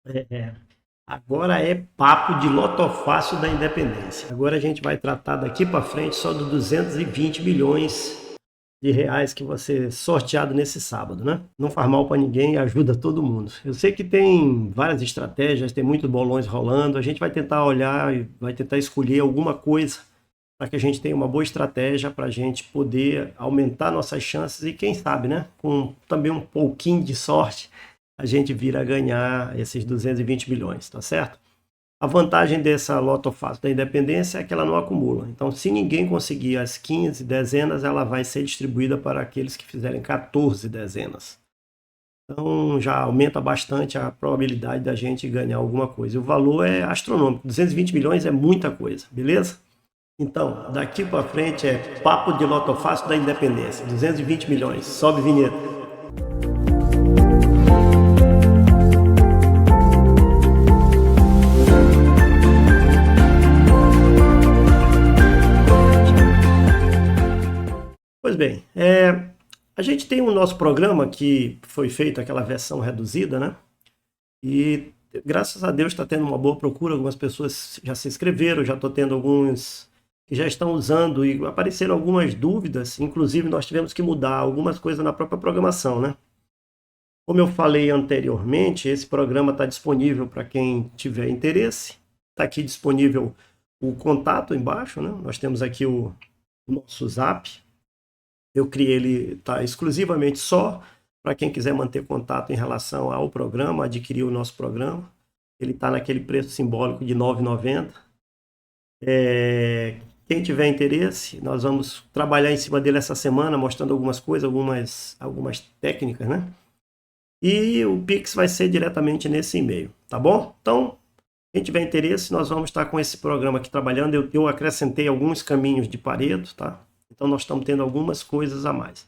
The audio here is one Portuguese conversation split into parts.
É, agora é papo de lotofácil da independência. Agora a gente vai tratar daqui para frente só dos 220 milhões de reais que você sorteado nesse sábado, né? Não faz mal para ninguém e ajuda todo mundo. Eu sei que tem várias estratégias, tem muitos bolões rolando. A gente vai tentar olhar e vai tentar escolher alguma coisa para que a gente tenha uma boa estratégia para a gente poder aumentar nossas chances e quem sabe, né? Com também um pouquinho de sorte, a gente vir a ganhar esses 220 milhões, tá certo? A vantagem dessa loto fácil da independência é que ela não acumula. Então, se ninguém conseguir as 15 dezenas, ela vai ser distribuída para aqueles que fizerem 14 dezenas. Então, já aumenta bastante a probabilidade da gente ganhar alguma coisa. O valor é astronômico. 220 milhões é muita coisa, beleza? Então, daqui para frente é papo de loto fácil da independência. 220 milhões. Sobe vinheta. Pois bem, a gente tem o nosso programa que foi feito aquela versão reduzida, né? E graças a Deus está tendo uma boa procura, algumas pessoas já se inscreveram, já estou tendo alguns que já estão usando e apareceram algumas dúvidas, inclusive nós tivemos que mudar algumas coisas na própria programação, né? Como eu falei anteriormente, esse programa está disponível para quem tiver interesse. Está aqui disponível o contato embaixo, né? Nós temos aqui o nosso Zap. Eu criei ele, tá exclusivamente só para quem quiser manter contato em relação ao programa, adquirir o nosso programa. Ele está naquele preço simbólico de R$ 9,90. Quem tiver interesse, nós vamos trabalhar em cima dele essa semana, mostrando algumas coisas, algumas técnicas, né? E o Pix vai ser diretamente nesse e-mail, tá bom? Então, quem tiver interesse, nós vamos estar com esse programa aqui trabalhando. Eu acrescentei alguns caminhos de Pareto, tá? Então, nós estamos tendo algumas coisas a mais.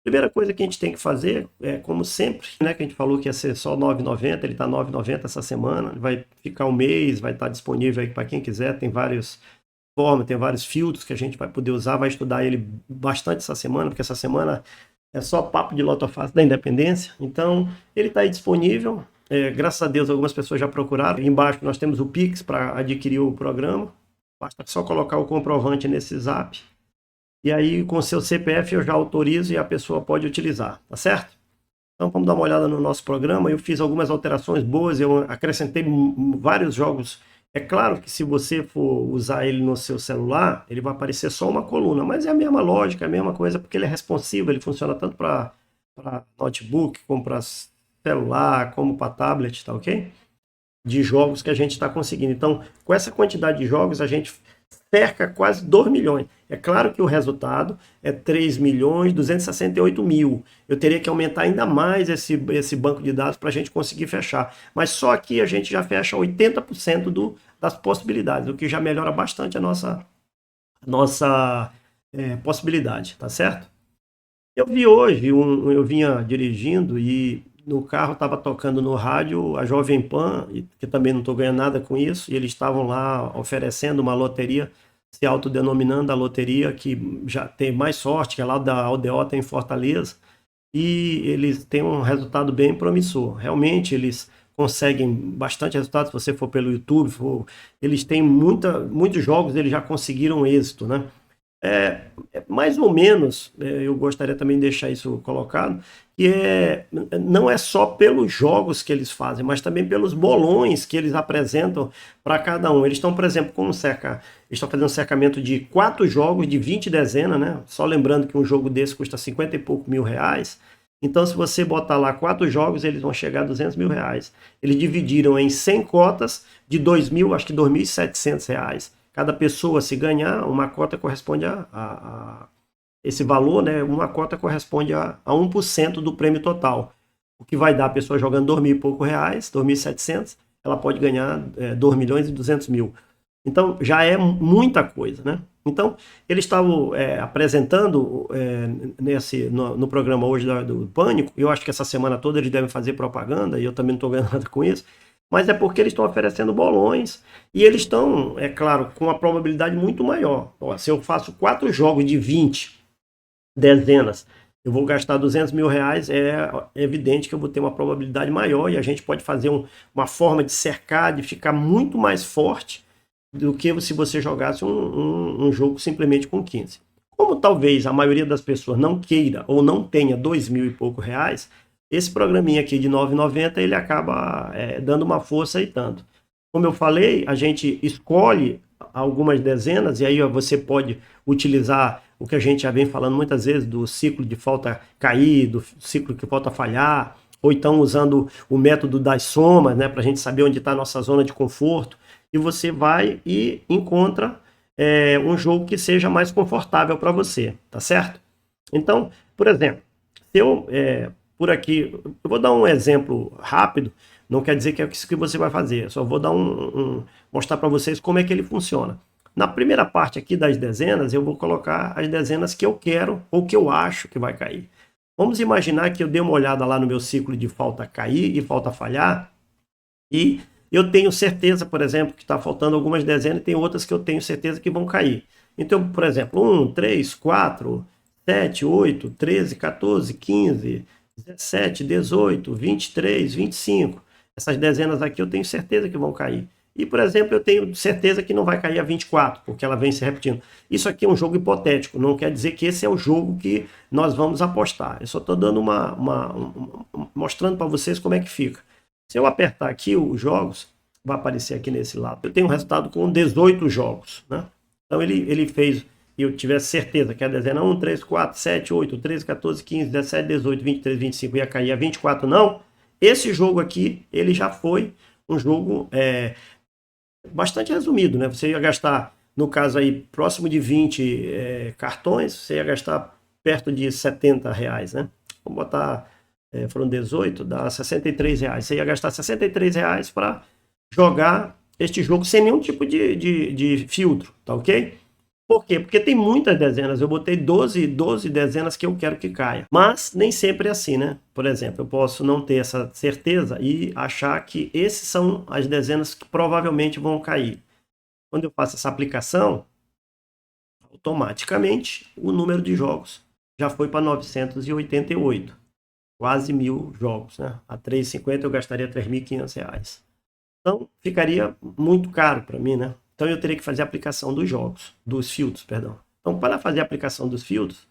Primeira coisa que a gente tem que fazer é, como sempre, né, que a gente falou que ia ser só R$ 9,90, ele está R$ 9,90 essa semana, vai ficar um mês, vai estar disponível aí para quem quiser, tem várias formas, tem vários filtros que a gente vai poder usar, vai estudar ele bastante essa semana, porque essa semana é só papo de lotofácil da independência, então ele está aí disponível, graças a Deus algumas pessoas já procuraram, embaixo nós temos o Pix para adquirir o programa, basta só colocar o comprovante nesse Zap, e aí com o seu CPF eu já autorizo e a pessoa pode utilizar, tá certo? Então vamos dar uma olhada no nosso programa. Eu fiz algumas alterações boas, eu acrescentei vários jogos. É claro que se você for usar ele no seu celular, ele vai aparecer só uma coluna, mas é a mesma lógica, é a mesma coisa, porque ele é responsivo, ele funciona tanto para notebook, como para celular, como para tablet, tá ok? De jogos que a gente está conseguindo. Então, com essa quantidade de jogos, a gente cerca quase 2 milhões. É claro que o resultado é 3 milhões 268 mil. Eu teria que aumentar ainda mais esse banco de dados para a gente conseguir fechar. Mas só aqui a gente já fecha 80% das possibilidades, o que já melhora bastante a nossa possibilidade, tá certo? Eu vi hoje, eu vinha dirigindo e no carro estava tocando no rádio a Jovem Pan, que também não estou ganhando nada com isso, e eles estavam lá oferecendo uma loteria, se autodenominando a loteria que já tem mais sorte, que é lá da Aldeota em Fortaleza, e eles têm um resultado bem promissor. Realmente eles conseguem bastante resultado, se você for pelo YouTube, eles têm muitos jogos, eles já conseguiram êxito, né? Mais ou menos, eu gostaria também de deixar isso colocado, que não é só pelos jogos que eles fazem, mas também pelos bolões que eles apresentam para cada um. Eles estão, por exemplo, eles estão fazendo um cercamento de 4 jogos de 20 dezenas, né? Só lembrando que um jogo desse custa 50 e pouco mil reais. Então, se você botar lá 4 jogos, eles vão chegar a 200 mil reais. Eles dividiram em 100 cotas de 2 mil, acho que 2.700 reais. Cada pessoa, se ganhar, uma cota corresponde a esse valor, né? Uma cota corresponde a 1% do prêmio total. O que vai dar a pessoa jogando 2 mil e pouco reais, 2.700, ela pode ganhar 2 milhões e 200 mil. Então, já é muita coisa, né? Então, eles estavam apresentando no programa hoje do Pânico, eu acho que essa semana toda eles devem fazer propaganda, e eu também não estou ganhando nada com isso, mas é porque eles estão oferecendo bolões, e eles estão, é claro, com uma probabilidade muito maior. Ó, se eu faço 4 jogos de 20 dezenas, eu vou gastar 200 mil reais, é evidente que eu vou ter uma probabilidade maior e a gente pode fazer uma forma de cercar, de ficar muito mais forte do que se você jogasse um jogo simplesmente com 15. Como talvez a maioria das pessoas não queira ou não tenha 2 mil e pouco reais, esse programinha aqui de R$ 9,90 ele acaba dando uma força e tanto. Como eu falei, a gente escolhe algumas dezenas e aí você pode utilizar o que a gente já vem falando muitas vezes do ciclo de falta cair, do ciclo que falta falhar, ou então usando o método das somas, né, para a gente saber onde está a nossa zona de conforto, e você vai e encontra um jogo que seja mais confortável para você, tá certo? Então, por exemplo, se eu, por aqui, eu vou dar um exemplo rápido, não quer dizer que é isso que você vai fazer, só vou dar mostrar para vocês como é que ele funciona. Na primeira parte aqui das dezenas, eu vou colocar as dezenas que eu quero ou que eu acho que vai cair. Vamos imaginar que eu dei uma olhada lá no meu ciclo de falta cair e falta falhar, e eu tenho certeza, por exemplo, que está faltando algumas dezenas e tem outras que eu tenho certeza que vão cair. Então, por exemplo, 1, 3, 4, 7, 8, 13, 14, 15, 17, 18, 23, 25. Essas dezenas aqui eu tenho certeza que vão cair. E, por exemplo, eu tenho certeza que não vai cair a 24, porque ela vem se repetindo. Isso aqui é um jogo hipotético, não quer dizer que esse é o jogo que nós vamos apostar. Eu só estou dando mostrando para vocês como é que fica. Se eu apertar aqui os jogos, vai aparecer aqui nesse lado. Eu tenho um resultado com 18 jogos, né? Então ele fez, e eu tivesse certeza que a dezena 1, 3, 4, 7, 8, 13, 14, 15, 17, 18, 23, 25 ia cair a 24, não. Esse jogo aqui, ele já foi um jogo bastante resumido, né? Você ia gastar, no caso aí, próximo de 20 cartões, você ia gastar perto de 70 reais, né? Vamos botar, foram 18, dá 63 reais. Você ia gastar 63 reais para jogar este jogo sem nenhum tipo de filtro, tá ok? Por quê? Porque tem muitas dezenas, eu botei 12 dezenas que eu quero que caia. Mas nem sempre é assim, né? Por exemplo, eu posso não ter essa certeza e achar que esses são as dezenas que provavelmente vão cair. Quando eu faço essa aplicação, automaticamente o número de jogos já foi para 988. Quase 1.000 jogos, né? A 3,50 eu gastaria 3.500 reais. Então, ficaria muito caro para mim, né? Então, eu teria que fazer a aplicação dos filtros, perdão. Então, para fazer a aplicação dos filtros,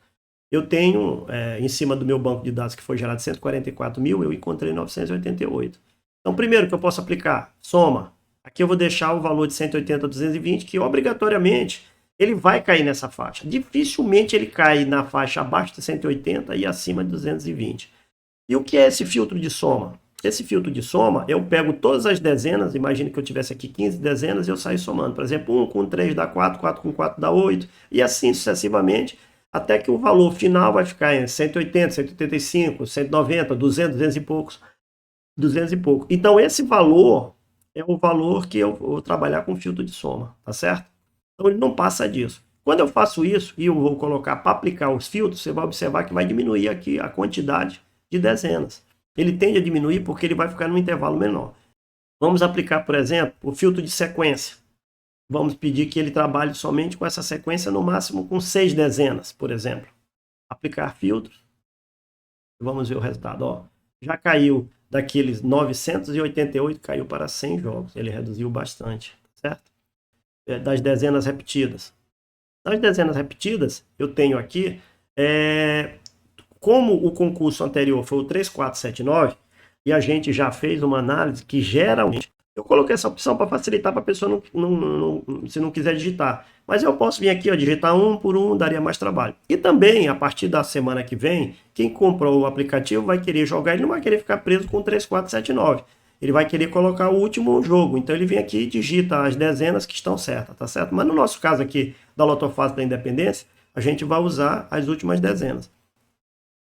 eu tenho, em cima do meu banco de dados que foi gerado 144 mil, eu encontrei 988. Então, primeiro que eu posso aplicar, soma. Aqui eu vou deixar o valor de 180 a 220, que obrigatoriamente ele vai cair nessa faixa. Dificilmente ele cai na faixa abaixo de 180 e acima de 220. E o que é esse filtro de soma? Esse filtro de soma, eu pego todas as dezenas, imagine que eu tivesse aqui 15 dezenas e eu saio somando. Por exemplo, 1 com 3 dá 4, 4 com 4 dá 8, e assim sucessivamente, até que o valor final vai ficar em 180, 185, 190, 200, 200 e poucos. 200 e pouco. Então, esse valor é o valor que eu vou trabalhar com filtro de soma, tá certo? Então, ele não passa disso. Quando eu faço isso e eu vou colocar para aplicar os filtros, você vai observar que vai diminuir aqui a quantidade de dezenas. Ele tende a diminuir porque ele vai ficar num intervalo menor. Vamos aplicar, por exemplo, o filtro de sequência. Vamos pedir que ele trabalhe somente com essa sequência, no máximo com 6 dezenas, por exemplo. Aplicar filtros. Vamos ver o resultado. Ó, já caiu daqueles 988, caiu para 100 jogos. Ele reduziu bastante, certo? Das dezenas repetidas. Das dezenas repetidas, eu tenho aqui... Como o concurso anterior foi o 3479, e a gente já fez uma análise que geralmente... Eu coloquei essa opção para facilitar para a pessoa se não quiser digitar. Mas eu posso vir aqui, ó, digitar um por um, daria mais trabalho. E também, a partir da semana que vem, quem comprou o aplicativo vai querer jogar, ele não vai querer ficar preso com o 3479. Ele vai querer colocar o último jogo. Então ele vem aqui e digita as dezenas que estão certas, tá certo? Mas no nosso caso aqui, da Lotofácil da Independência, a gente vai usar as últimas dezenas.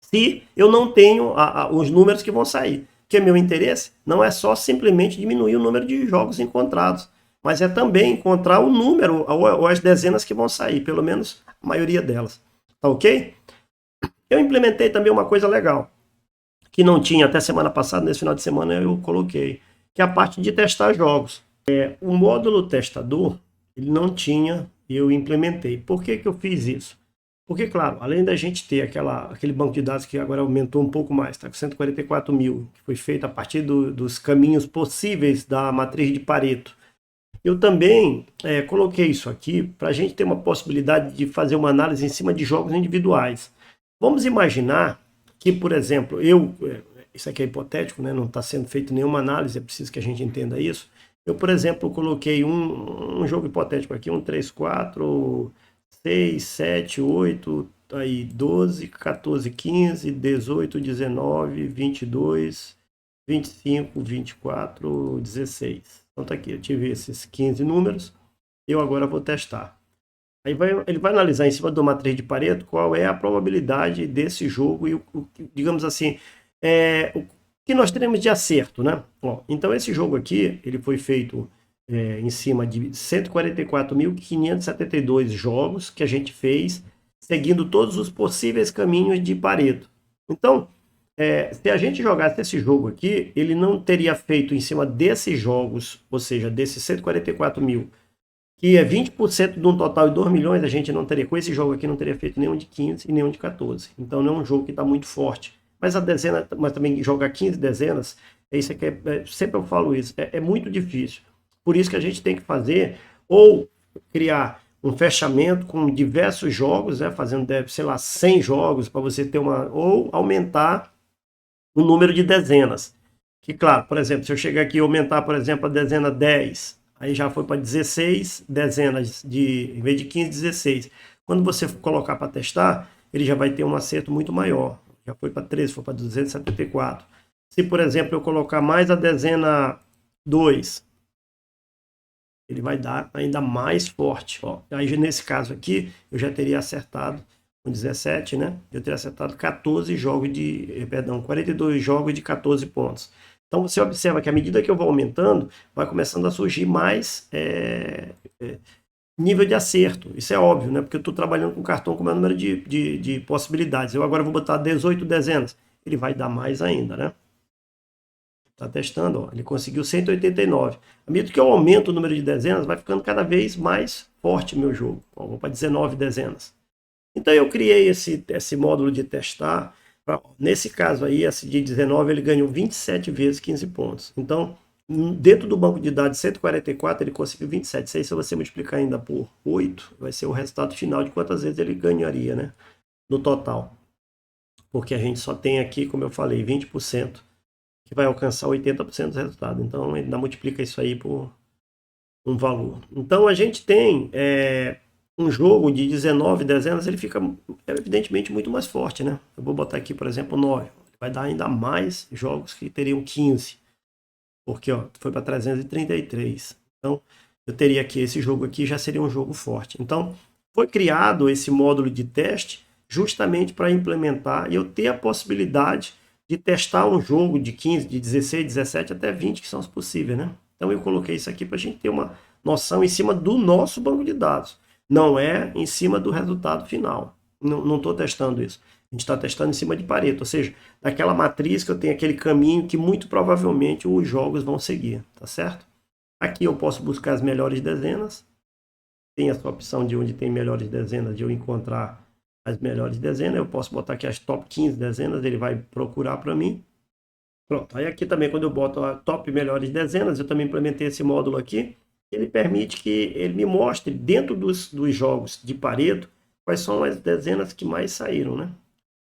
Se eu não tenho os números que vão sair. Porque meu interesse não é só simplesmente diminuir o número de jogos encontrados, mas é também encontrar o número ou as dezenas que vão sair, pelo menos a maioria delas. Tá ok? Eu implementei também uma coisa legal, que não tinha até semana passada, nesse final de semana eu coloquei, que é a parte de testar jogos. O módulo testador, ele não tinha, eu implementei. Por que eu fiz isso? Porque, claro, além da gente ter aquele banco de dados que agora aumentou um pouco mais, está com 144 mil, que foi feito a partir dos caminhos possíveis da matriz de Pareto. Eu também coloquei isso aqui para a gente ter uma possibilidade de fazer uma análise em cima de jogos individuais. Vamos imaginar que, por exemplo, isso aqui é hipotético, né? Não está sendo feita nenhuma análise, é preciso que a gente entenda isso. Eu, por exemplo, coloquei um jogo hipotético aqui, 1, 3, 4, 6, 7, 8, aí 12, 14, 15, 18, 19, 22, 25, 24, 16. Então tá aqui, eu tive esses 15 números, eu agora vou testar. Aí ele vai analisar em cima de uma matriz de Pareto qual é a probabilidade desse jogo e, digamos assim, o que nós teremos de acerto, né? Ó, então esse jogo aqui, ele foi feito em cima de 144.572 jogos que a gente fez, seguindo todos os possíveis caminhos de Pareto. Então, se a gente jogasse esse jogo aqui, ele não teria feito em cima desses jogos, ou seja, desses 144 mil, que é 20% de um total de 2 milhões, a gente não teria, com esse jogo aqui, não teria feito nenhum de 15 e nenhum de 14. Então não é um jogo que está muito forte. Mas a dezena, mas também jogar 15 dezenas, isso aqui sempre eu falo isso, é muito difícil. Por isso que a gente tem que fazer, ou criar um fechamento com diversos jogos, né, fazendo, sei lá, 100 jogos, para você ter ou aumentar o número de dezenas. Que, claro, por exemplo, se eu chegar aqui e aumentar, por exemplo, a dezena 10, aí já foi para 16 dezenas, em vez de 15, 16. Quando você colocar para testar, ele já vai ter um acerto muito maior. Já foi para 13, foi para 274. Se, por exemplo, eu colocar mais a dezena 2, ele vai dar ainda mais forte. Ó. Aí, nesse caso aqui, eu já teria acertado com 17, né? Eu teria acertado 14 jogos perdão, 42 jogos de 14 pontos. Então você observa que à medida que eu vou aumentando, vai começando a surgir mais nível de acerto. Isso é óbvio, né? Porque eu estou trabalhando com cartão com o meu número de possibilidades. Eu agora vou botar 18 dezenas. Ele vai dar mais ainda, né? Está testando, ó. Ele conseguiu 189. À medida que eu aumento o número de dezenas, vai ficando cada vez mais forte o meu jogo. Ó, vou para 19 dezenas. Então eu criei esse módulo de testar. Nesse caso aí, esse de 19, ele ganhou 27 vezes 15 pontos. Então, dentro do banco de dados 144, ele conseguiu 27. Isso aí, se você multiplicar ainda por 8, vai ser o resultado final de quantas vezes ele ganharia, né? No total. Porque a gente só tem aqui, como eu falei, 20%, que vai alcançar 80% do resultado. Então, ele ainda multiplica isso aí por um valor. Então, a gente tem um jogo de 19 dezenas, ele fica evidentemente muito mais forte, né? Eu vou botar aqui, por exemplo, 9. Vai dar ainda mais jogos que teriam 15. Porque ó, foi para 333. Então, eu teria aqui, esse jogo aqui já seria um jogo forte. Então, foi criado esse módulo de teste justamente para implementar e eu ter a possibilidade de testar um jogo de 15, de 16, 17 até 20, que são os possíveis, né? Então, eu coloquei isso aqui para a gente ter uma noção em cima do nosso banco de dados. Não é em cima do resultado final. Não estou testando isso. A gente está testando em cima de Pareto, ou seja, daquela matriz que eu tenho aquele caminho que muito provavelmente os jogos vão seguir, tá certo? Aqui eu posso buscar as melhores dezenas. Tem essa opção de onde tem melhores dezenas, de eu encontrar as melhores dezenas. Eu posso botar aqui as top 15 dezenas, ele vai procurar para mim. Pronto, aí aqui também quando eu boto a top melhores dezenas, eu também implementei esse módulo aqui. Ele permite que ele me mostre dentro dos jogos de Pareto quais são as dezenas que mais saíram, né?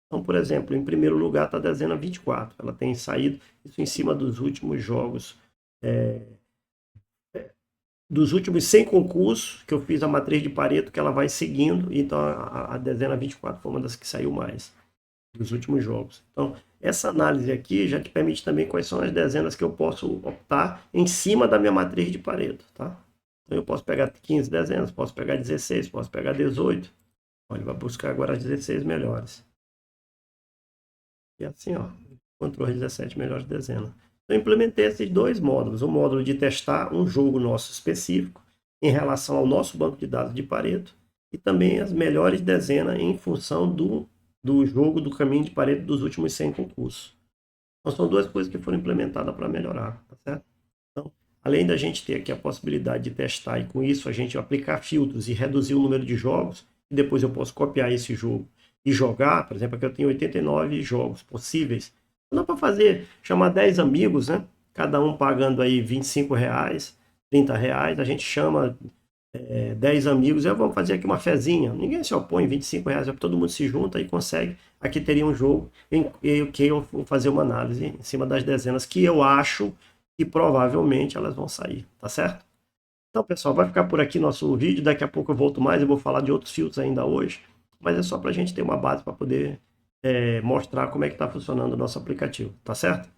Então, por exemplo, em primeiro lugar está a dezena 24. Ela tem saído isso em cima dos últimos jogos, dos últimos 100 concursos que eu fiz a matriz de Pareto, que ela vai seguindo. Então, a dezena 24 foi uma das que saiu mais dos últimos jogos. Então, essa análise aqui já te permite também quais são as dezenas que eu posso optar em cima da minha matriz de Pareto, tá? Então, eu posso pegar 15 dezenas, posso pegar 16, posso pegar 18. Olha, vai buscar agora as 16 melhores. E assim, ó, encontrou as 17 melhores dezenas. Então, eu implementei esses dois módulos. O módulo de testar um jogo nosso específico em relação ao nosso banco de dados de Pareto e também as melhores dezenas em função do jogo do caminho de Pareto dos últimos 100 concursos. Então, são duas coisas que foram implementadas para melhorar, tá certo? Então, além da gente ter aqui a possibilidade de testar e com isso a gente aplicar filtros e reduzir o número de jogos, e depois eu posso copiar esse jogo e jogar. Por exemplo, aqui eu tenho 89 jogos possíveis. Dá para fazer, chamar 10 amigos, né? Cada um pagando aí R$ 25, R$ 30. A gente chama 10 amigos, vamos fazer aqui uma fezinha. Ninguém se opõe, R$ 25, todo mundo se junta e consegue. Aqui teria um jogo em que eu vou fazer uma análise em cima das dezenas que eu acho que provavelmente elas vão sair, tá certo? Então, pessoal, vai ficar por aqui nosso vídeo. Daqui a pouco eu volto mais, eu vou falar de outros filtros ainda hoje, mas é só para a gente ter uma base para poder mostrar como é que está funcionando o nosso aplicativo, tá certo?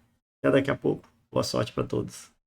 Até daqui a pouco. Boa sorte para todos.